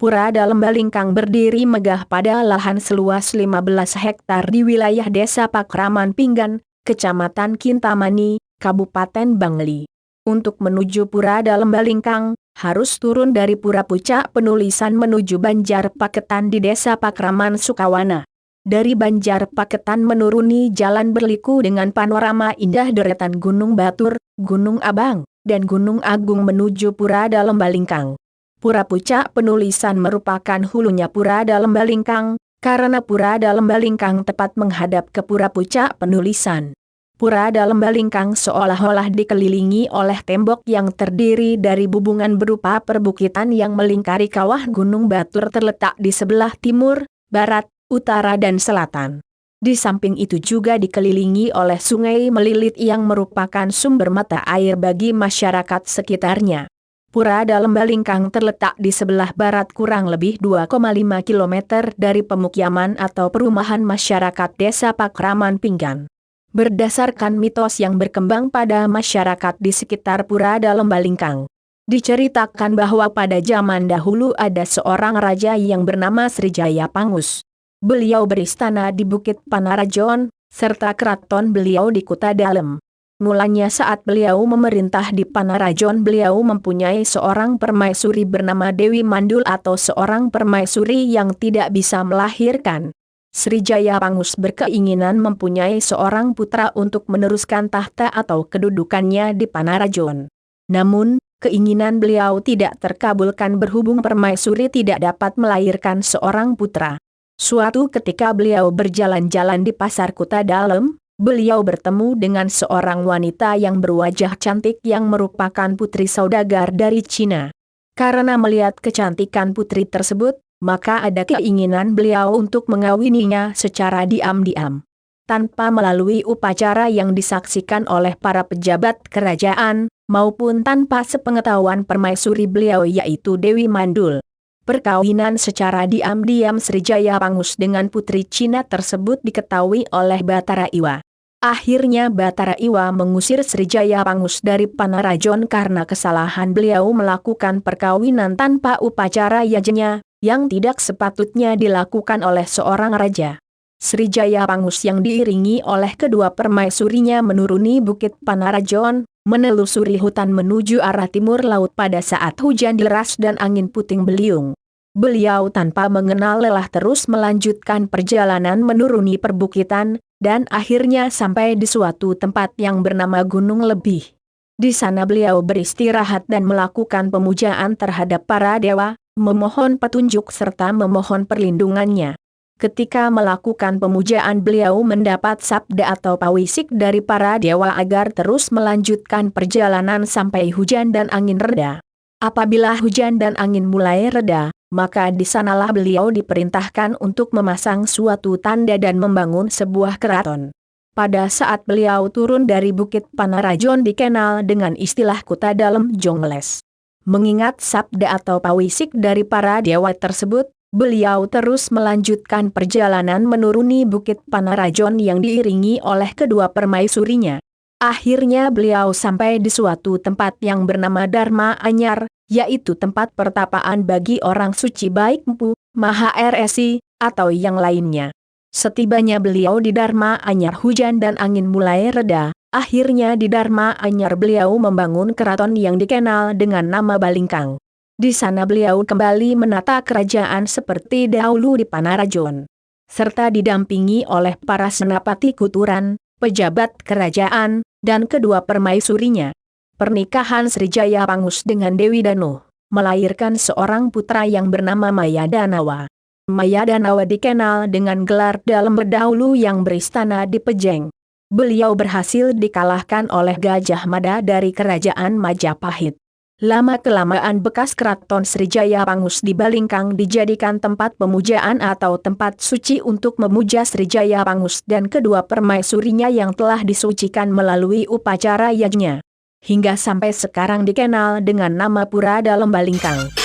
Pura Dalem Balingkang berdiri megah pada lahan seluas 15 hektar di wilayah Desa Pakraman Pinggan, Kecamatan Kintamani, Kabupaten Bangli. Untuk menuju Pura Dalem Balingkang, harus turun dari Pura Pucak Penulisan menuju Banjar Paketan di Desa Pakraman Sukawana. Dari Banjar Paketan menuruni jalan berliku dengan panorama indah deretan Gunung Batur, Gunung Abang, dan Gunung Agung menuju Pura Dalem Balingkang. Pura Pucak Penulisan merupakan hulunya Pura Dalem Balingkang, karena Pura Dalem Balingkang tepat menghadap ke Pura Pucak Penulisan. Pura Dalem Balingkang seolah-olah dikelilingi oleh tembok yang terdiri dari bubungan berupa perbukitan yang melingkari kawah Gunung Batur terletak di sebelah timur, barat, utara dan selatan. Di samping itu juga dikelilingi oleh Sungai Melilit yang merupakan sumber mata air bagi masyarakat sekitarnya. Pura Dalem Balingkang terletak di sebelah barat kurang lebih 2,5 km dari pemukiman atau perumahan masyarakat Desa Pakraman Pinggan. Berdasarkan mitos yang berkembang pada masyarakat di sekitar Pura Dalem Balingkang, diceritakan bahwa pada zaman dahulu ada seorang raja yang bernama Srijaya Pangus. Beliau beristana di Bukit Panarajon, serta keraton beliau di Kuta Dalem. Mulanya saat beliau memerintah di Panarajon, beliau mempunyai seorang permaisuri bernama Dewi Mandul atau seorang permaisuri yang tidak bisa melahirkan. Srijaya Pangus berkeinginan mempunyai seorang putra untuk meneruskan tahta atau kedudukannya di Panarajon. Namun, keinginan beliau tidak terkabulkan berhubung permaisuri tidak dapat melahirkan seorang putra. Suatu ketika beliau berjalan-jalan di pasar Kuta Dalem, beliau bertemu dengan seorang wanita yang berwajah cantik yang merupakan putri saudagar dari Cina. Karena melihat kecantikan putri tersebut, maka ada keinginan beliau untuk mengawininya secara diam-diam. Tanpa melalui upacara yang disaksikan oleh para pejabat kerajaan, maupun tanpa sepengetahuan permaisuri beliau yaitu Dewi Mandul. Perkawinan secara diam-diam Srijaya Pangus dengan putri Cina tersebut diketahui oleh Batara Iwa. Akhirnya Batara Iwa mengusir Srijaya Pangus dari Panarajon karena kesalahan beliau melakukan perkawinan tanpa upacara yajna, yang tidak sepatutnya dilakukan oleh seorang raja. Srijaya Pangus yang diiringi oleh kedua permaisurinya menuruni Bukit Panarajon, menelusuri hutan menuju arah timur laut pada saat hujan deras dan angin puting beliung. Beliau tanpa mengenal lelah terus melanjutkan perjalanan menuruni perbukitan, dan akhirnya sampai di suatu tempat yang bernama Gunung Lebih. Di sana beliau beristirahat dan melakukan pemujaan terhadap para dewa, memohon petunjuk serta memohon perlindungannya. Ketika melakukan pemujaan beliau mendapat sabda atau pawisik dari para dewa agar terus melanjutkan perjalanan sampai hujan dan angin reda. Apabila hujan dan angin mulai reda, maka di sanalah beliau diperintahkan untuk memasang suatu tanda dan membangun sebuah keraton. Pada saat beliau turun dari Bukit Panarajon dikenal dengan istilah Kuta Dalem Jongles. Mengingat sabda atau pawisik dari para dewa tersebut, beliau terus melanjutkan perjalanan menuruni Bukit Panarajon yang diiringi oleh kedua permaisurinya. Akhirnya beliau sampai di suatu tempat yang bernama Dharma Anyar, yaitu tempat pertapaan bagi orang suci baik Mpu, Maha Resi, atau yang lainnya. Setibanya beliau di Dharma Anyar hujan dan angin mulai reda, akhirnya di Dharma Anyar beliau membangun keraton yang dikenal dengan nama Balingkang. Di sana beliau kembali menata kerajaan seperti dahulu di Panarajon. Serta didampingi oleh para senapati kuturan, pejabat kerajaan, dan kedua permaisurinya. Pernikahan Srijaya Pangus dengan Dewi Danu melahirkan seorang putra yang bernama Maya Danawa. Maya Danawa dikenal dengan gelar Dalem berdahulu yang beristana di Pejeng. Beliau berhasil dikalahkan oleh Gajah Mada dari kerajaan Majapahit. Lama-kelamaan bekas keraton Srijaya Pangus di Balingkang dijadikan tempat pemujaan atau tempat suci untuk memuja Srijaya Pangus dan kedua permaisurinya yang telah disucikan melalui upacara yajna. Hingga sampai sekarang dikenal dengan nama Pura Dalem Balingkang.